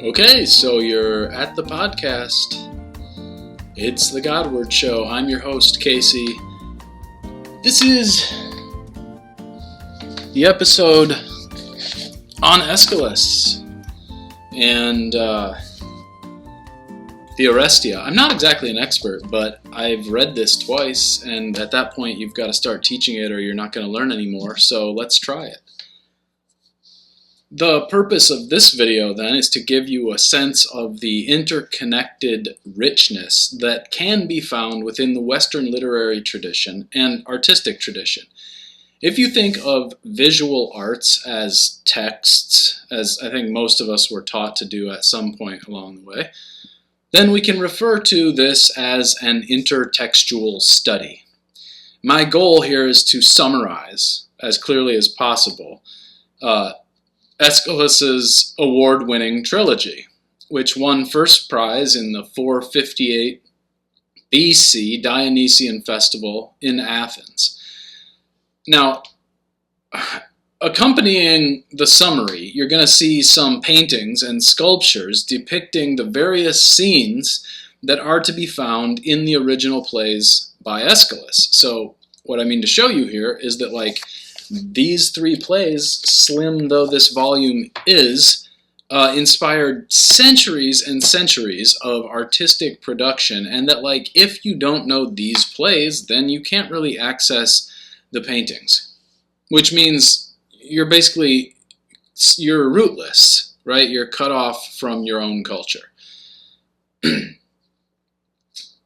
Okay, so you're at the podcast. It's the Godward Show. I'm your host, Casey. This is the episode on Aeschylus and the Oresteia. I'm not exactly an expert, but I've read this twice, and at that point you've got to start teaching it or you're not going to learn anymore, so let's try it. The purpose of this video, then, is to give you a sense of the interconnected richness that can be found within the Western literary tradition and artistic tradition. If you think of visual arts as texts, as I think most of us were taught to do at some point along the way, then we can refer to this as an intertextual study. My goal here is to summarize, as clearly as possible, Aeschylus's award-winning trilogy, which won first prize in the 458 BC Dionysian festival in Athens. Now, accompanying the summary, you're going to see some paintings and sculptures depicting the various scenes that are to be found in the original plays by Aeschylus. So what I mean to show you here is that, these three plays, slim though this volume is, inspired centuries and centuries of artistic production, and that, if you don't know these plays, then you can't really access the paintings. Which means you're rootless, right? You're cut off from your own culture.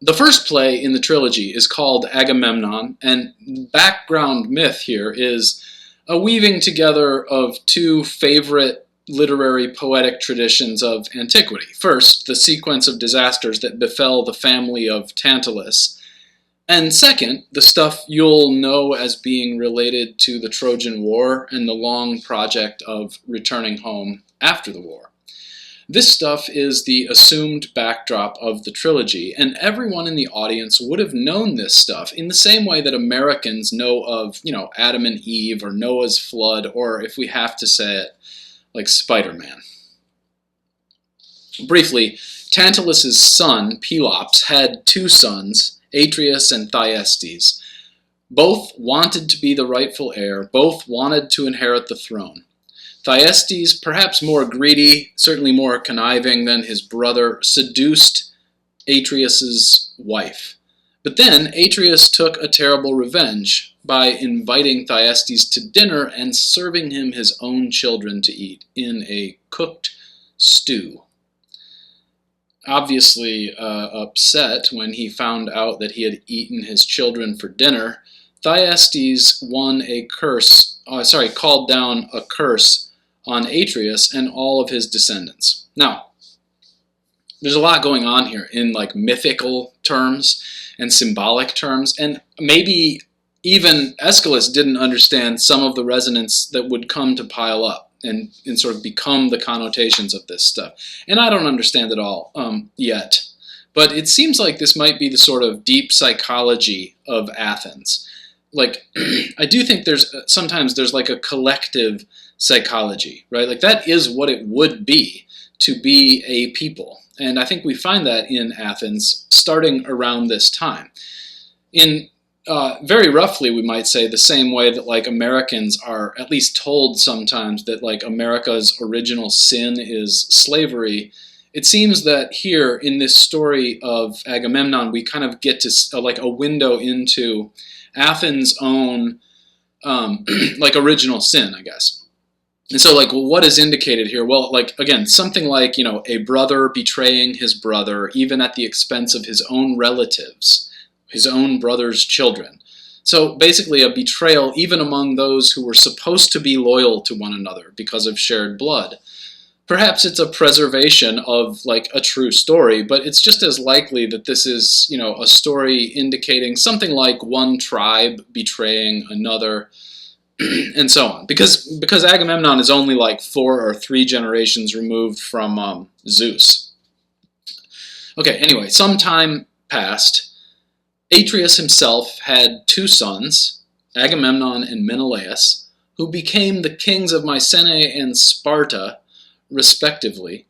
The first play in the trilogy is called Agamemnon, and background myth here is a weaving together of two favorite literary poetic traditions of antiquity. First, the sequence of disasters that befell the family of Tantalus, and second, the stuff you'll know as being related to the Trojan War and the long project of returning home after the war. This stuff is the assumed backdrop of the trilogy, and everyone in the audience would have known this stuff in the same way that Americans know of, Adam and Eve or Noah's flood, or if we have to say it, like Spider-Man. Briefly, Tantalus's son, Pelops, had two sons, Atreus and Thyestes. Both wanted to be the rightful heir, both wanted to inherit the throne. Thyestes, perhaps more greedy, certainly more conniving than his brother, seduced Atreus' wife. But then Atreus took a terrible revenge by inviting Thyestes to dinner and serving him his own children to eat in a cooked stew. Obviously upset when he found out that he had eaten his children for dinner, Thyestes called down a curse on Atreus and all of his descendants. Now, there's a lot going on here in mythical terms and symbolic terms, and maybe even Aeschylus didn't understand some of the resonance that would come to pile up and sort of become the connotations of this stuff. And I don't understand it all yet, but it seems like this might be the sort of deep psychology of Athens. I do think sometimes there's a collective psychology, right? That is what it would be to be a people. And I think we find that in Athens starting around this time. In very roughly, we might say the same way that Americans are at least told sometimes that America's original sin is slavery. It seems that here in this story of Agamemnon, we kind of get to a window into Athens' own original sin, I guess. And so, what is indicated here? Well, again, something like, a brother betraying his brother, even at the expense of his own relatives, his own brother's children. So basically a betrayal even among those who were supposed to be loyal to one another because of shared blood. Perhaps it's a preservation of a true story, but it's just as likely that this is, a story indicating something like one tribe betraying another, and so on. Because Agamemnon is only 4 or 3 generations removed from Zeus. Okay, anyway, some time passed. Atreus himself had 2 sons, Agamemnon and Menelaus, who became the kings of Mycenae and Sparta, respectively.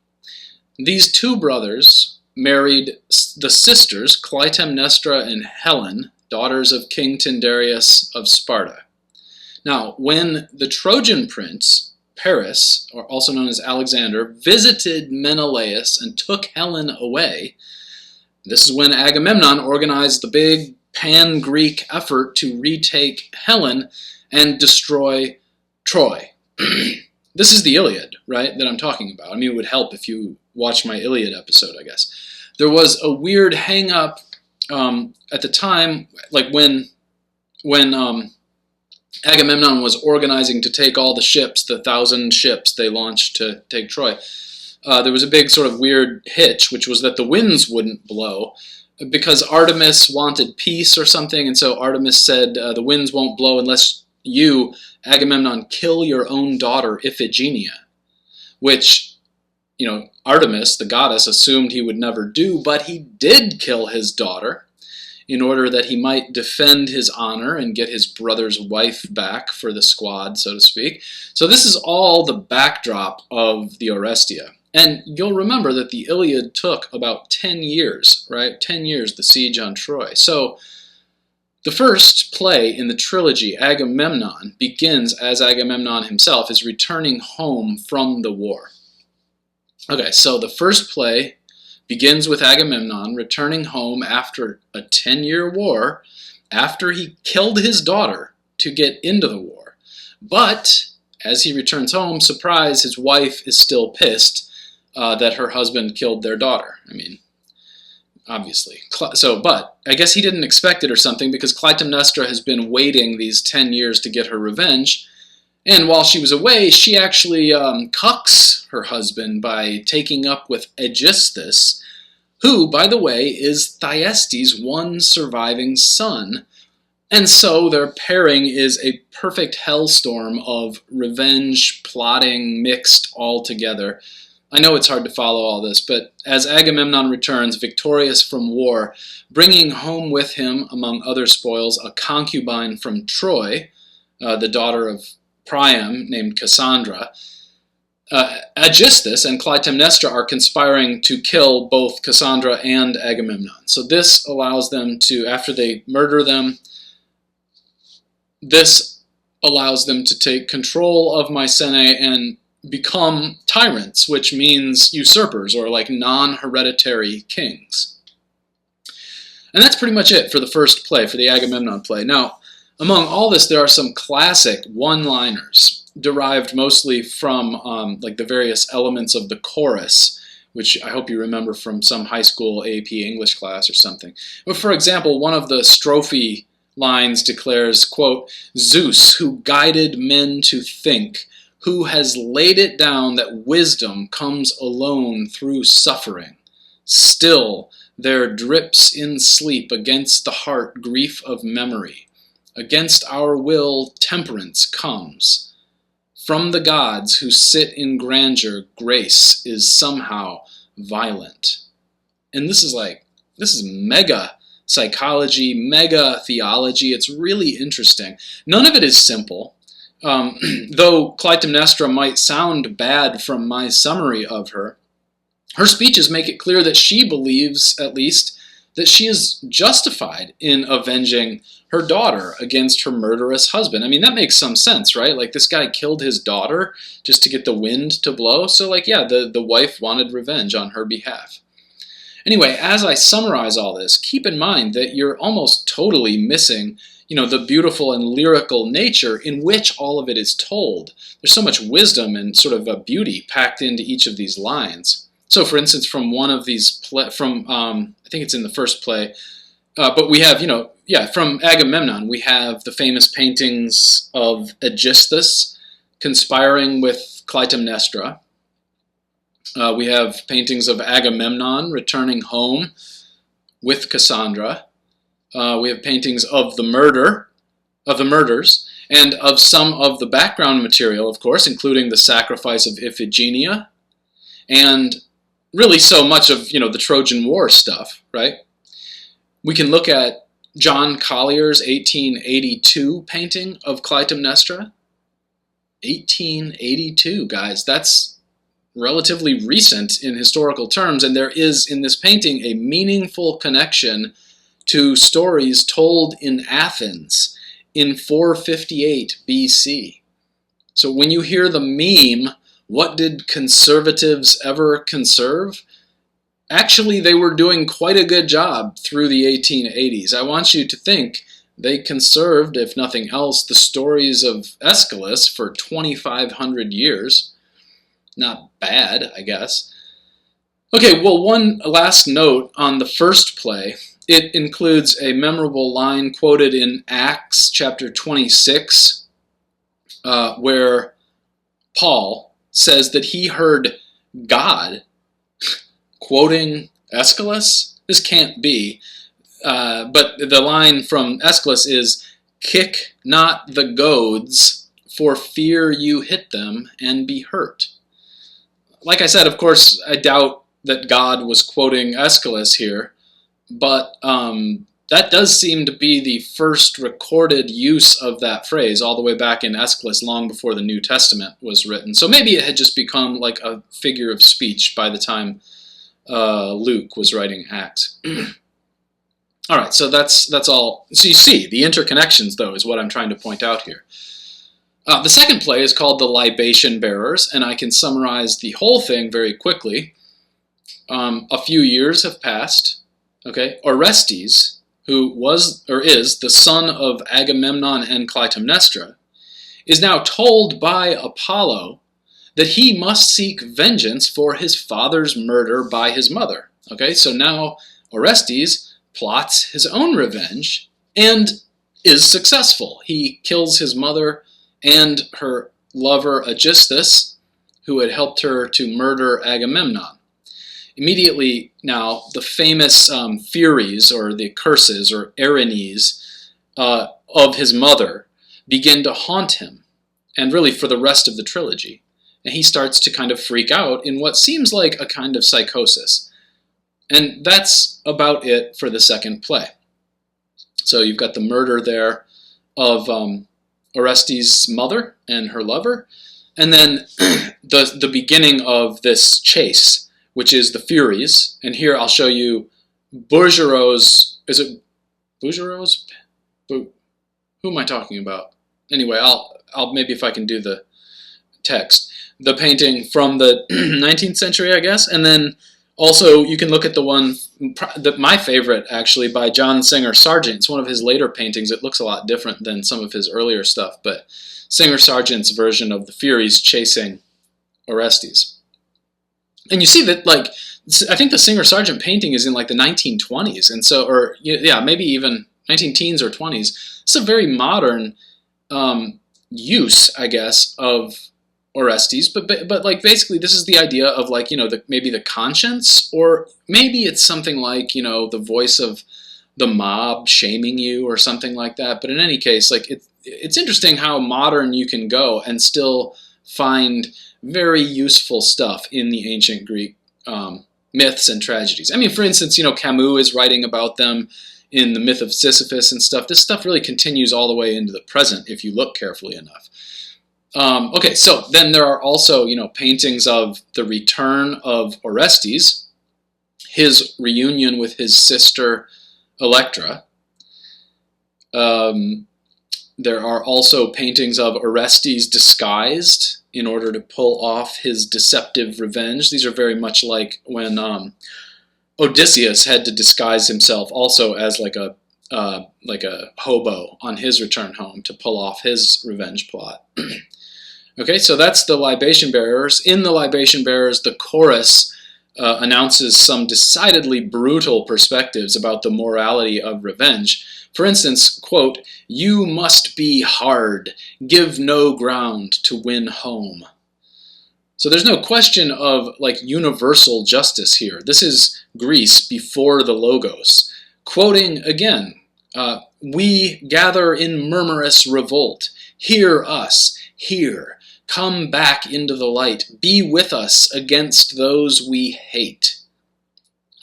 These two brothers married the sisters Clytemnestra and Helen, daughters of King Tyndareus of Sparta. Now, when the Trojan prince, Paris, or also known as Alexander, visited Menelaus and took Helen away, this is when Agamemnon organized the big pan-Greek effort to retake Helen and destroy Troy. This is the Iliad, right, that I'm talking about. I mean, it would help if you watched my Iliad episode, I guess. There was a weird hang-up at the time, like when Agamemnon was organizing to take all the ships, the 1,000 ships they launched to take Troy. There was a big sort of weird hitch, which was that the winds wouldn't blow because Artemis wanted peace or something, and so Artemis said, the winds won't blow unless you, Agamemnon, kill your own daughter Iphigenia, which, Artemis, the goddess, assumed he would never do, but he did kill his daughter in order that he might defend his honor and get his brother's wife back for the squad, so to speak. So this is all the backdrop of the Oresteia. And you'll remember that the Iliad took about 10 years, right? 10 years, the siege on Troy. So the first play in the trilogy, Agamemnon, begins as Agamemnon himself is returning home from the war. Okay, so the first play begins with Agamemnon returning home after a 10-year war, after he killed his daughter to get into the war. But as he returns home, surprise, his wife is still pissed that her husband killed their daughter. I mean, obviously. But I guess he didn't expect it or something, because Clytemnestra has been waiting these 10 years to get her revenge. And while she was away, she actually cucks her husband by taking up with Aeschylus, who, by the way, is Thyestes' one surviving son. And so their pairing is a perfect hellstorm of revenge, plotting, mixed all together. I know it's hard to follow all this, but as Agamemnon returns victorious from war, bringing home with him, among other spoils, a concubine from Troy, the daughter of Priam, named Cassandra, Aeschylus and Clytemnestra are conspiring to kill both Cassandra and Agamemnon. So this allows them to, after they murder them, this allows them to take control of Mycenae and become tyrants, which means usurpers, or like non-hereditary kings. And that's pretty much it for the first play, for the Agamemnon play. Now, among all this, there are some classic one-liners derived mostly from like the various elements of the chorus, which I hope you remember from some high school AP English class or something. But for example, one of the strophe lines declares, quote, "Zeus, who guided men to think, who has laid it down that wisdom comes alone through suffering. Still there drips in sleep against the heart grief of memory. Against our will temperance comes. From the gods who sit in grandeur, grace is somehow violent." And this is mega psychology, mega theology. It's really interesting. None of it is simple. Though Clytemnestra might sound bad from my summary of her, her speeches make it clear that she believes, at least, that she is justified in avenging her daughter against her murderous husband. I mean, that makes some sense, right? Like, this guy killed his daughter just to get the wind to blow. So, like, yeah, the wife wanted revenge on her behalf. Anyway, as I summarize all this, keep in mind that you're almost totally missing, the beautiful and lyrical nature in which all of it is told. There's so much wisdom and sort of a beauty packed into each of these lines. So, for instance, from one of these, I think it's in the first play, but we have, from Agamemnon, we have the famous paintings of Aeschylus conspiring with Clytemnestra. We have paintings of Agamemnon returning home with Cassandra. We have paintings of the murders, and of some of the background material, of course, including the sacrifice of Iphigenia, and really so much of, the Trojan War stuff, right? We can look at John Collier's 1882 painting of Clytemnestra. 1882, guys, that's relatively recent in historical terms, and there is in this painting a meaningful connection to stories told in Athens in 458 BC. So when you hear the meme, what did conservatives ever conserve? Actually, they were doing quite a good job through the 1880s. I want you to think they conserved, if nothing else, the stories of Aeschylus for 2,500 years. Not bad, I guess. Okay, well, one last note on the first play. It includes a memorable line quoted in Acts chapter 26, where Paul says that he heard God quoting Aeschylus. This can't be. But the line from Aeschylus is, "Kick not the goads, for fear you hit them and be hurt." Like I said, of course, I doubt that God was quoting Aeschylus here, but that does seem to be the first recorded use of that phrase, all the way back in Aeschylus, long before the New Testament was written. So maybe it had just become like a figure of speech by the time Luke was writing Acts. All right, so that's all. So you see, the interconnections, though, is what I'm trying to point out here. The second play is called The Libation Bearers, and I can summarize the whole thing very quickly. A few years have passed. Okay, Orestes, who was or is the son of Agamemnon and Clytemnestra, is now told by Apollo that he must seek vengeance for his father's murder by his mother. Okay, so now Orestes plots his own revenge and is successful. He kills his mother and her lover Aeschylus, who had helped her to murder Agamemnon. Immediately now, the famous furies, or the curses, or Erinyes, of his mother begin to haunt him, and really for the rest of the trilogy. And he starts to kind of freak out in what seems like a kind of psychosis. And that's about it for the second play. So you've got the murder there of Orestes' mother and her lover, and then the beginning of this chase, which is the Furies. And here I'll show you Bouguereau's, is it Bouguereau's? Who am I talking about? Anyway, I'll maybe if I can do the text. The painting from the 19th century, I guess, and then also you can look at the one, my favorite actually, by John Singer Sargent. It's one of his later paintings. It looks a lot different than some of his earlier stuff, but Singer Sargent's version of the Furies chasing Orestes. And you see that, like, I think the Singer Sargent painting is in like the 1920s, and so, or yeah, maybe even 19 teens or 20s. It's a very modern use, I guess, of Orestes, but like basically this is the idea of, like, you know, maybe the conscience, or maybe it's something like, you know, the voice of the mob shaming you or something like that. But in any case, like it's interesting how modern you can go and still find very useful stuff in the ancient Greek myths and tragedies. I mean, for instance, you know, Camus is writing about them in the myth of Sisyphus and stuff. This stuff really continues all the way into the present if you look carefully enough. Okay, so then there are also, you know, paintings of the return of Orestes, his reunion with his sister Electra. There are also paintings of Orestes disguised in order to pull off his deceptive revenge. These are very much like when Odysseus had to disguise himself also as like a hobo on his return home to pull off his revenge plot. Okay, so that's the Libation Bearers. In the Libation Bearers, the chorus announces some decidedly brutal perspectives about the morality of revenge. For instance, quote, "You must be hard, give no ground to win home." So there's no question of, like, universal justice here. This is Greece before the Logos. Quoting again, "We gather in murmurous revolt. Hear us, hear. Come back into the light. Be with us against those we hate."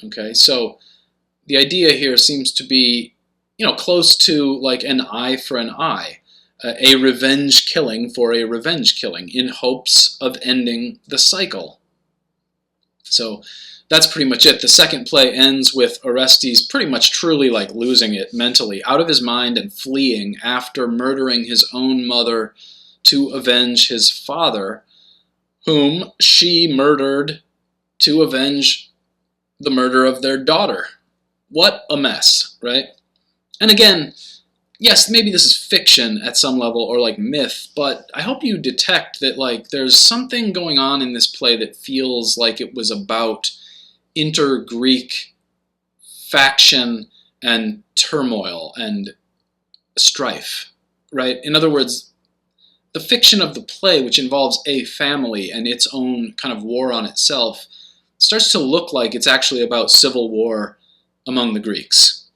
Okay, so the idea here seems to be, you know, close to like an eye for an eye, a revenge killing for a revenge killing in hopes of ending the cycle. So that's pretty much it. The second play ends with Orestes pretty much truly like losing it mentally, out of his mind and fleeing after murdering his own mother to avenge his father, whom she murdered to avenge the murder of their daughter. What a mess, right? And again, yes, maybe this is fiction at some level or like myth, but I hope you detect that like there's something going on in this play that feels like it was about inter-Greek faction and turmoil and strife, right? In other words, the fiction of the play, which involves a family and its own kind of war on itself, starts to look like it's actually about civil war among the Greeks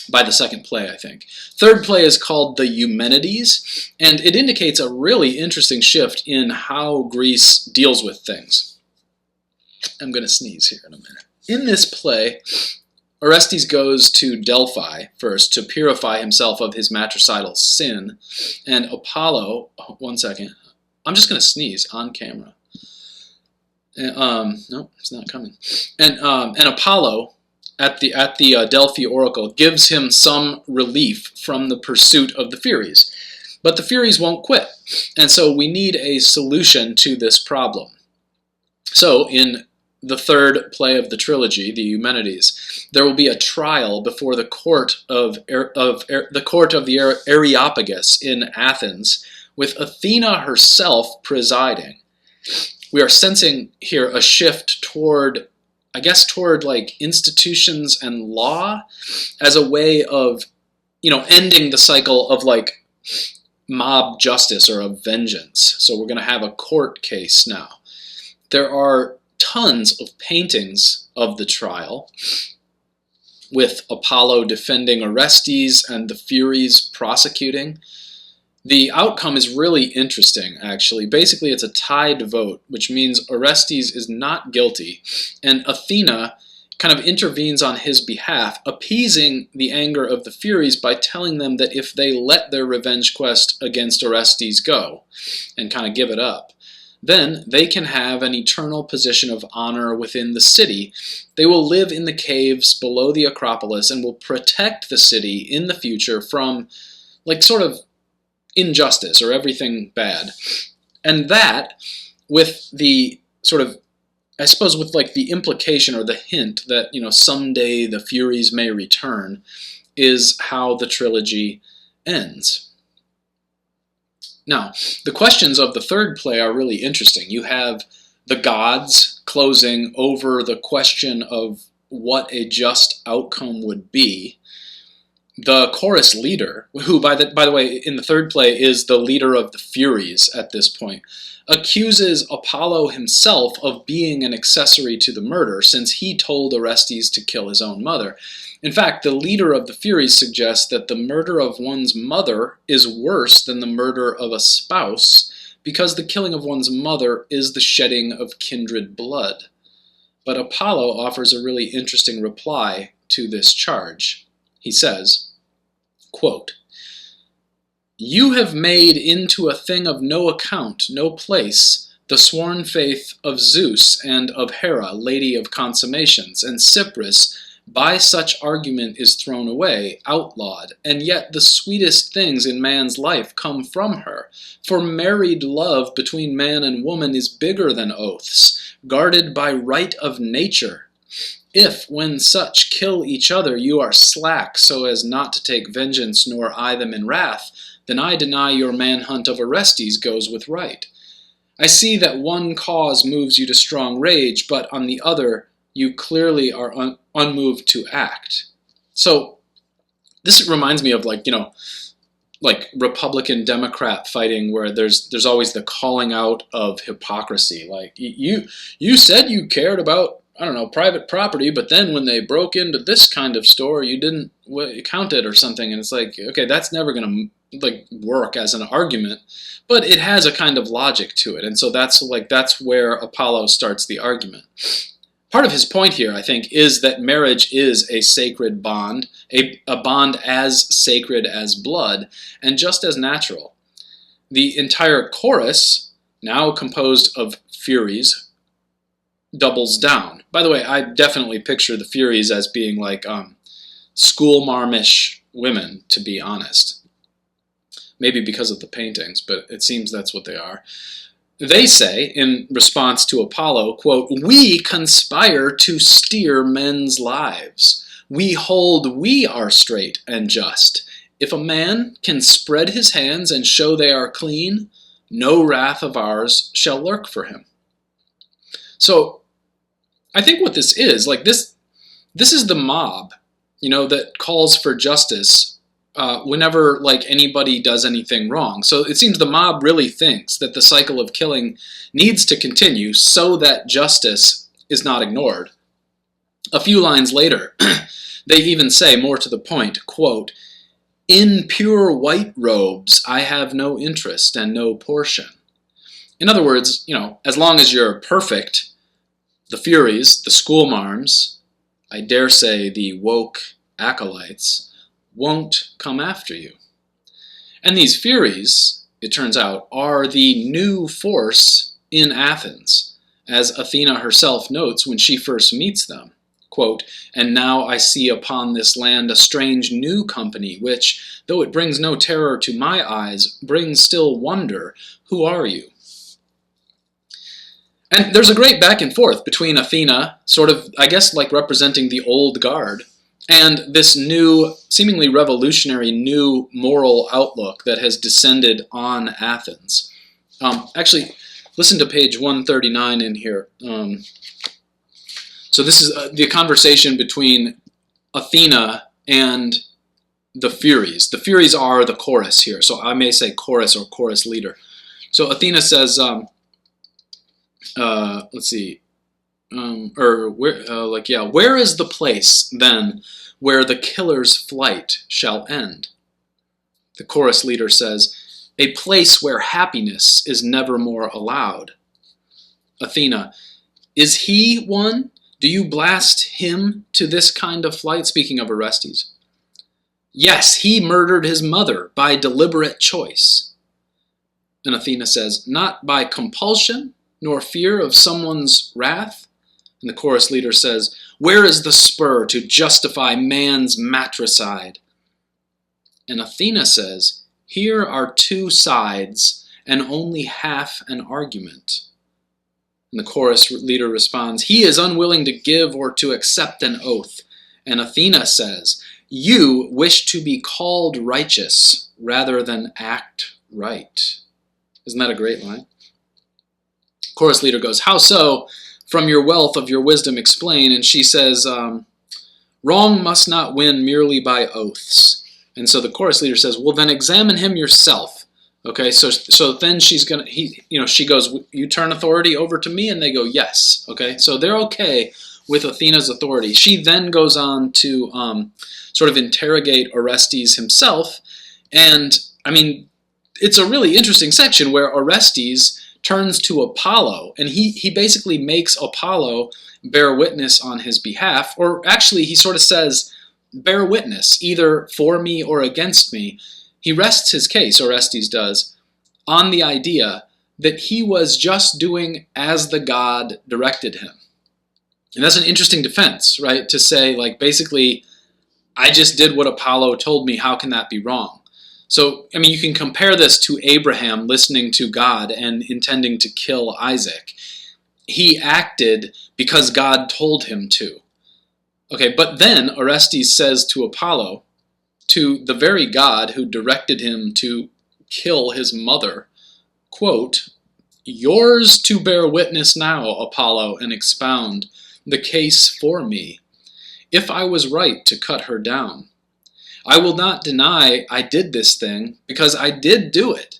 by the second play, I think. Third play is called the Eumenides, and it indicates a really interesting shift in how Greece deals with things. I'm going to sneeze here in a minute. In this play, Orestes goes to Delphi first to purify himself of his matricidal sin, and Apollo, one second, I'm just going to sneeze on camera. No, it's not coming. And Apollo at the Delphi oracle gives him some relief from the pursuit of the furies, but the furies won't quit, and so we need a solution to this problem. So in the third play of the trilogy, the Eumenides, there will be a trial before the court of the Areopagus in Athens, with Athena herself presiding. We are sensing here a shift toward, I guess, toward like institutions and law as a way of, ending the cycle of like mob justice or of vengeance. So we're going to have a court case now. There are tons of paintings of the trial, with Apollo defending Orestes and the Furies prosecuting. The outcome is really interesting, actually. Basically, it's a tied vote, which means Orestes is not guilty, and Athena kind of intervenes on his behalf, appeasing the anger of the Furies by telling them that if they let their revenge quest against Orestes go and kind of give it up, then they can have an eternal position of honor within the city. They will live in the caves below the Acropolis and will protect the city in the future from, like, sort of injustice or everything bad. And that, with the sort of, I suppose with like the implication or the hint that, someday the Furies may return, is how the trilogy ends. Now, the questions of the third play are really interesting. You have the gods closing over the question of what a just outcome would be. The chorus leader, who, by the way, in the third play is the leader of the Furies at this point, accuses Apollo himself of being an accessory to the murder, since he told Orestes to kill his own mother. In fact, the leader of the Furies suggests that the murder of one's mother is worse than the murder of a spouse, because the killing of one's mother is the shedding of kindred blood. But Apollo offers a really interesting reply to this charge. He says, quote, "You have made into a thing of no account, no place, the sworn faith of Zeus and of Hera, lady of consummations, and Cypris, by such argument is thrown away, outlawed, and yet the sweetest things in man's life come from her. For married love between man and woman is bigger than oaths, guarded by right of nature. If, when such kill each other, you are slack so as not to take vengeance nor eye them in wrath, then I deny your manhunt of Orestes goes with right. I see that one cause moves you to strong rage, but on the other, you clearly are unmoved to act." So this reminds me of like Republican Democrat fighting, where there's always the calling out of hypocrisy. Like you said you cared about, I don't know, private property, but then when they broke into this kind of store, you didn't count it or something. And it's like, okay, that's never going to work as an argument, but it has a kind of logic to it. And so that's where Apollo starts the argument. Part of his point here, I think, is that marriage is a sacred bond, a bond as sacred as blood, and just as natural. The entire chorus, now composed of Furies, doubles down. By the way, I definitely picture the Furies as being like schoolmarmish women, to be honest. Maybe because of the paintings, but it seems that's what they are. They say, in response to Apollo, quote, "We conspire to steer men's lives. We hold we are straight and just. If a man can spread his hands and show they are clean, no wrath of ours shall lurk for him." So I think what this is, like this is the mob, that calls for justice whenever like anybody does anything wrong. So it seems the mob really thinks that the cycle of killing needs to continue so that justice is not ignored. A few lines later, they even say, more to the point, quote, "In pure white robes I have no interest and no portion." In other words, as long as you're perfect, the Furies, the schoolmarms, I dare say the woke acolytes, won't come after you. And these Furies, it turns out, are the new force in Athens, as Athena herself notes when she first meets them. Quote, "And now I see upon this land a strange new company, which, though it brings no terror to my eyes, brings still wonder. Who are you?" And there's a great back and forth between Athena, sort of, I guess, like representing the old guard, and this new, seemingly revolutionary new moral outlook that has descended on Athens. Actually, listen to page 139 in here. So this is the conversation between Athena and the Furies. The Furies are the chorus here, so I may say chorus or chorus leader. So Athena says, let's see, where is the place, then, where the killer's flight shall end? The chorus leader says, "A place where happiness is never more allowed." Athena, "Is he one? Do you blast him to this kind of flight?" Speaking of Orestes. "Yes, he murdered his mother by deliberate choice." And Athena says, "Not by compulsion, nor fear of someone's wrath?" And the chorus leader says, "Where is the spur to justify man's matricide?" And Athena says, "Here are two sides and only half an argument." And the chorus leader responds, "He is unwilling to give or to accept an oath." And Athena says, "You wish to be called righteous rather than act right." Isn't that a great line? Chorus leader goes, "How so? From your wealth of your wisdom explain." And she says, "Wrong must not win merely by oaths." And so the chorus leader says, "Well, then examine him yourself." Okay, so then she goes, "You turn authority over to me," and they go, "Yes." Okay, so they're okay with Athena's authority. She then goes on to sort of interrogate Orestes himself, and I mean, it's a really interesting section where Orestes turns to Apollo, and he basically makes Apollo bear witness on his behalf, or actually he sort of says, "Bear witness, either for me or against me." He rests his case, Orestes does, on the idea that he was just doing as the god directed him. And that's an interesting defense, right? To say, like, basically, I just did what Apollo told me, how can that be wrong? So, I mean, you can compare this to Abraham listening to God and intending to kill Isaac. He acted because God told him to. Okay, but then Orestes says to Apollo, to the very God who directed him to kill his mother, quote, "Yours to bear witness now, Apollo, and expound the case for me, if I was right to cut her down. I will not deny I did this thing, because I did do it.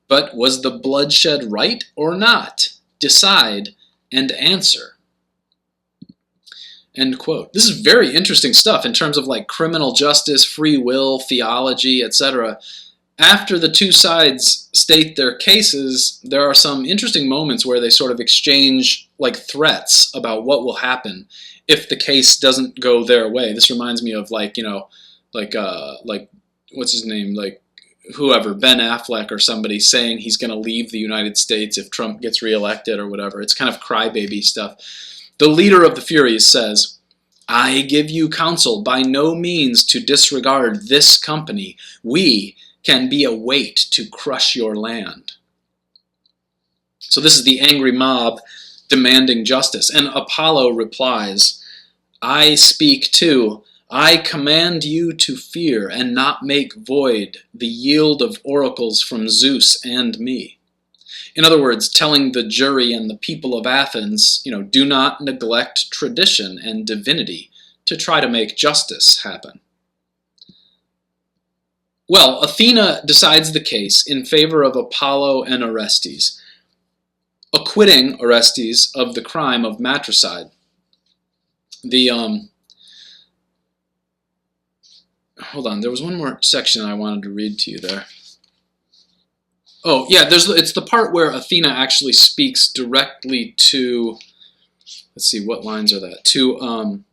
But was the bloodshed right or not? Decide and answer." End quote. This is very interesting stuff in terms of like criminal justice, free will, theology, etc. After the two sides state their cases, there are some interesting moments where they sort of exchange like threats about what will happen if the case doesn't go their way. This reminds me of like what's his name, like whoever, Ben Affleck or somebody saying he's going to leave the United States if Trump gets reelected or whatever. It's kind of crybaby stuff. The leader of the Furies says, I give you counsel by no means to disregard this company. We can be a weight to crush your land. So this is the angry mob demanding justice. And Apollo replies, I speak too. I command you to fear and not make void the yield of oracles from Zeus and me. In other words, telling the jury and the people of Athens, do not neglect tradition and divinity to try to make justice happen. Well, Athena decides the case in favor of Apollo and Orestes, acquitting Orestes of the crime of matricide. Hold on, there was one more section I wanted to read to you there. Oh, yeah, it's the part where Athena actually speaks directly to, let's see, what lines are that? To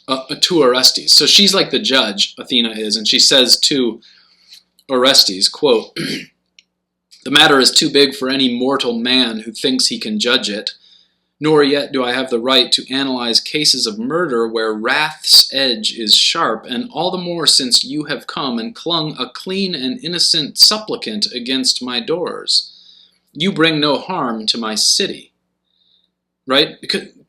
Orestes. So she's like the judge, Athena is, and she says to Orestes, quote, the matter is too big for any mortal man who thinks he can judge it, nor yet do I have the right to analyze cases of murder where wrath's edge is sharp, and all the more since you have come and clung a clean and innocent supplicant against my doors. You bring no harm to my city. Right?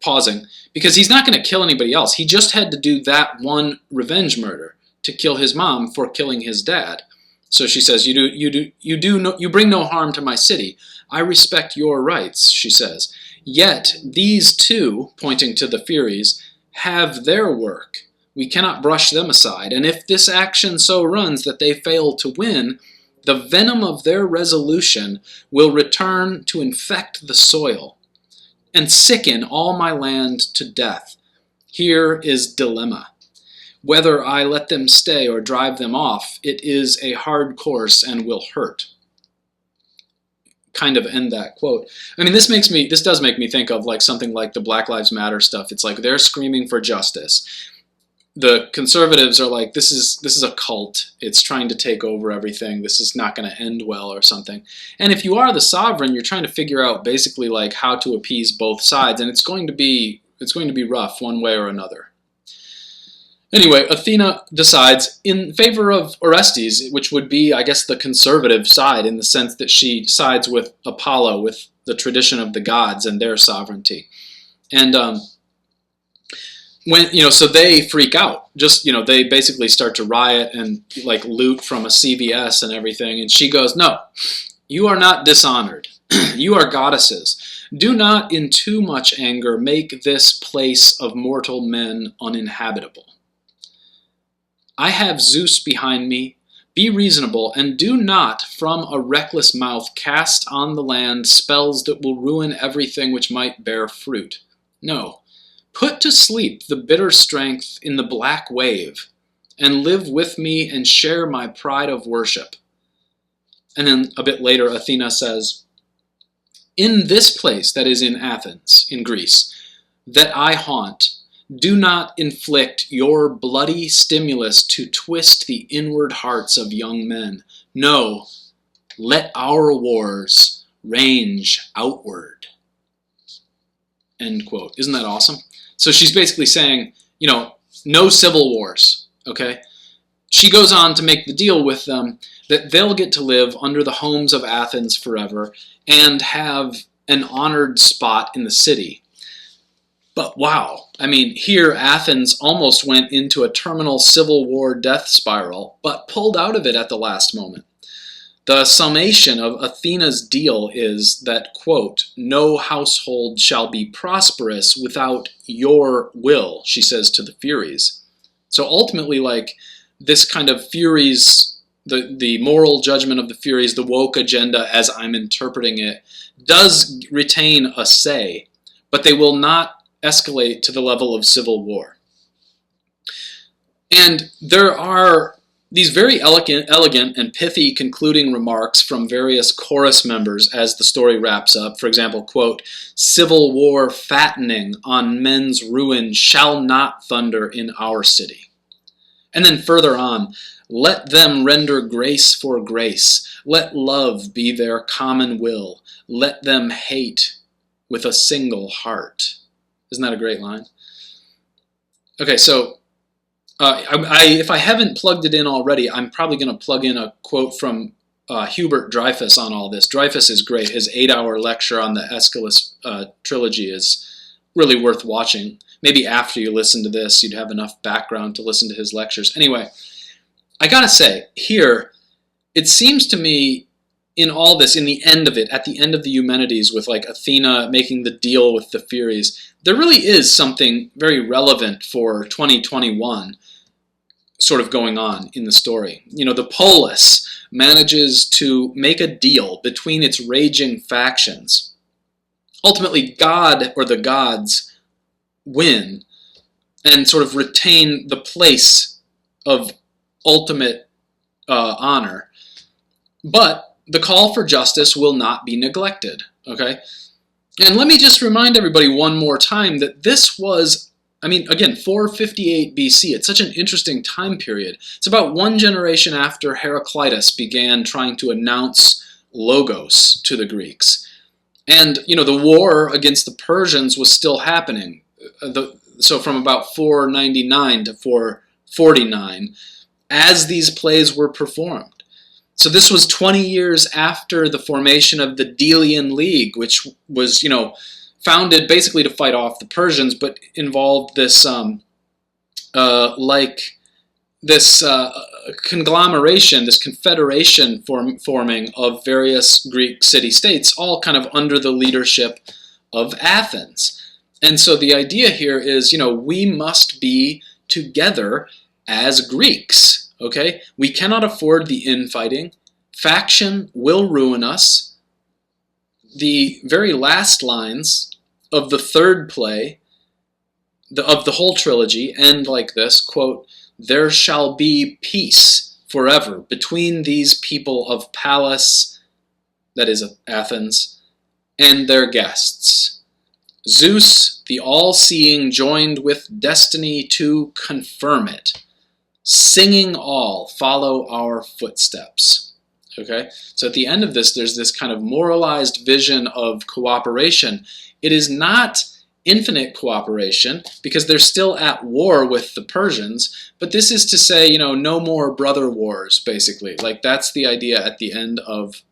Pausing. Because he's not going to kill anybody else. He just had to do that one revenge murder to kill his mom for killing his dad. So she says, you bring no harm to my city. I respect your rights, she says. Yet these two, pointing to the Furies, have their work. We cannot brush them aside, and if this action so runs that they fail to win, the venom of their resolution will return to infect the soil and sicken all my land to death. Here is dilemma. Whether I let them stay or drive them off, it is a hard course and will hurt. Kind of end that quote. I mean, this does make me think of like something like the Black Lives Matter stuff. It's like they're screaming for justice. The conservatives are like, this is a cult. It's trying to take over everything. This is not going to end well or something. And if you are the sovereign, you're trying to figure out basically like how to appease both sides, and it's going to be rough one way or another. Anyway, Athena decides in favor of Orestes, which would be, I guess, the conservative side in the sense that she sides with Apollo, with the tradition of the gods and their sovereignty. And so they freak out. They basically start to riot and like loot from a CVS and everything. And she goes, no, you are not dishonored. You are goddesses. Do not in too much anger make this place of mortal men uninhabitable. I have Zeus behind me. Be reasonable, and do not from a reckless mouth cast on the land spells that will ruin everything which might bear fruit. No, put to sleep the bitter strength in the black wave, and live with me and share my pride of worship. And then a bit later, Athena says, in this place, that is in Athens, in Greece, that I haunt, do not inflict your bloody stimulus to twist the inward hearts of young men. No, let our wars range outward. End quote. Isn't that awesome? So she's basically saying, no civil wars, okay? She goes on to make the deal with them that they'll get to live under the homes of Athens forever and have an honored spot in the city. But wow, I mean, here Athens almost went into a terminal civil war death spiral, but pulled out of it at the last moment. The summation of Athena's deal is that, quote, no household shall be prosperous without your will, she says to the Furies. So ultimately, like, this kind of Furies, the moral judgment of the Furies, the woke agenda as I'm interpreting it, does retain a say, but they will not escalate to the level of civil war. And there are these very elegant and pithy concluding remarks from various chorus members as the story wraps up. For example, quote, civil war fattening on men's ruin shall not thunder in our city. And then further on, let them render grace for grace. Let love be their common will. Let them hate with a single heart. Isn't that a great line? Okay, so if I haven't plugged it in already, I'm probably going to plug in a quote from Hubert Dreyfus on all this. Dreyfus is great. His 8-hour lecture on the Aeschylus trilogy is really worth watching. Maybe after you listen to this, you'd have enough background to listen to his lectures. Anyway, I gotta say, here, it seems to me in all this, in the end of it, at the end of the Eumenides with like Athena making the deal with the Furies, there really is something very relevant for 2021 sort of going on in the story. You know, the polis manages to make a deal between its raging factions. Ultimately, God or the gods win and sort of retain the place of ultimate honor. But the call for justice will not be neglected, okay? And let me just remind everybody one more time that this was, I mean, again, 458 BC. It's such an interesting time period. It's about one generation after Heraclitus began trying to announce logos to the Greeks. And, you know, the war against the Persians was still happening. So from about 499 to 449, as these plays were performed. So this was 20 years after the formation of the Delian League, which was, you know, founded basically to fight off the Persians, but involved this conglomeration, this confederation forming of various Greek city-states, all kind of under the leadership of Athens. And so the idea here is, you know, we must be together as Greeks, okay? We cannot afford the infighting. Faction will ruin us. The very last lines of the third play, of the whole trilogy, end like this, quote, "There shall be peace forever between these people of Pallas," that is Athens, "and their guests. Zeus, the all-seeing, joined with destiny to confirm it. Singing all, follow our footsteps." Okay? So at the end of this, there's this kind of moralized vision of cooperation. It is not infinite cooperation, because they're still at war with the Persians, but this is to say, you know, no more brother wars, basically. Like, that's the idea at the end of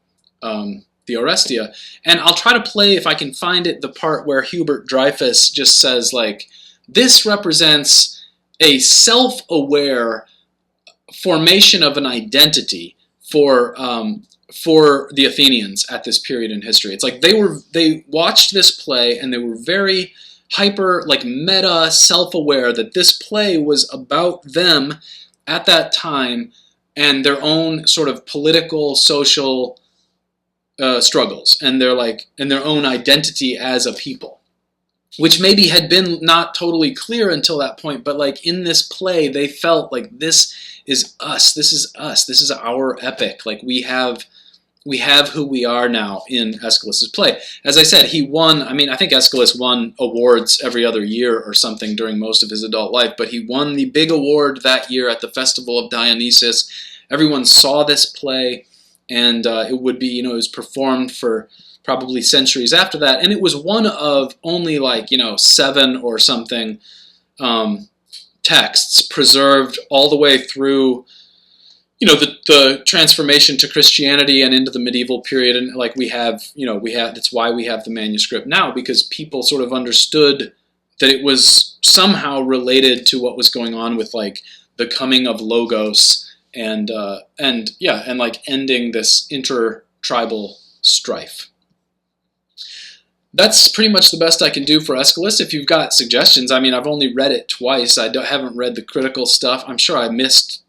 the Oresteia. And I'll try to play, if I can find it, the part where Hubert Dreyfus just says, like, this represents a self-aware formation of an identity for the Athenians at this period in history. It's like they watched this play and they were very hyper, like meta, self-aware that this play was about them at that time and their own sort of political, social struggles and their own identity as a people, which maybe had been not totally clear until that point, but like in this play they felt like this is us, this is our epic, like we have who we are now in Aeschylus' play. As I said, he won, I mean, I think Aeschylus won awards every other year or something during most of his adult life, but he won the big award that year at the Festival of Dionysus. Everyone saw this play, and it would be, you know, it was performed for probably centuries after that, and it was one of only like, you know, 7 or something texts preserved all the way through, you know, the transformation to Christianity and into the medieval period. And like we have, that's why we have the manuscript now, because people sort of understood that it was somehow related to what was going on with like the coming of Logos and like ending this intertribal strife. That's pretty much the best I can do for Aeschylus. If you've got suggestions, I mean, I've only read it twice. I haven't read the critical stuff. I'm sure I missed,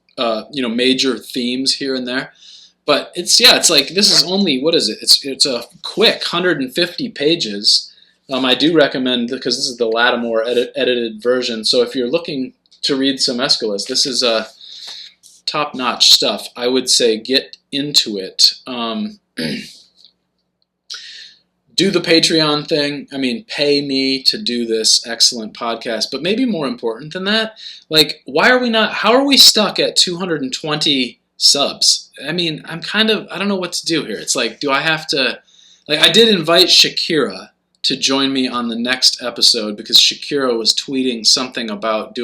major themes here and there. But it's like, this is only, what is it? It's a quick 150 pages. I do recommend, because this is the Lattimore edited version. So if you're looking to read some Aeschylus, this is top-notch stuff. I would say get into it. Do the Patreon thing. I mean, pay me to do this excellent podcast. But maybe more important than that, like, how are we stuck at 220 subs? I mean, I don't know what to do here. It's like, do I have to, like, I did invite Shakira to join me on the next episode, because Shakira was tweeting something about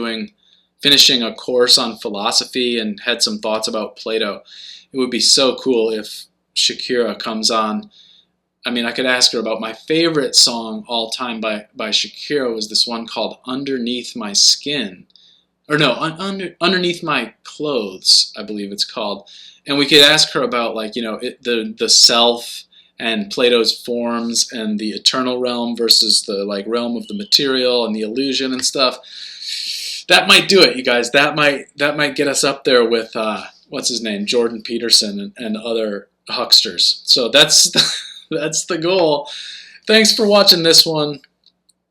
finishing a course on philosophy and had some thoughts about Plato. It would be so cool if Shakira comes on. I mean, I could ask her about my favorite song all time by Shakira was this one called Underneath My Skin. Or no, Underneath My Clothes, I believe it's called. And we could ask her about, like, the self and Plato's forms and the eternal realm versus the realm of the material and the illusion and stuff. That might do it, you guys. That might get us up there with what's his name, Jordan Peterson and other hucksters. So that's the goal. Thanks for watching this one.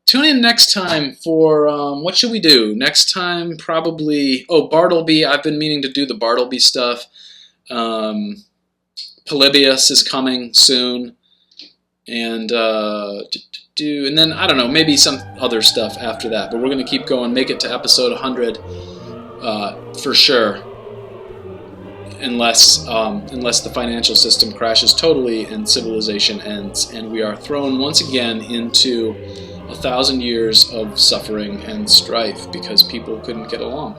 Tune in next time for what should we do next time? Probably Bartleby. I've been meaning to do the Bartleby stuff. Polybius is coming soon, and then I don't know, maybe some other stuff after that. But we're gonna keep going, make it to episode 100 for sure, unless the financial system crashes totally and civilization ends, and we are thrown once again into 1,000 years of suffering and strife because people couldn't get along.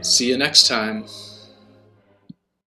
See you next time.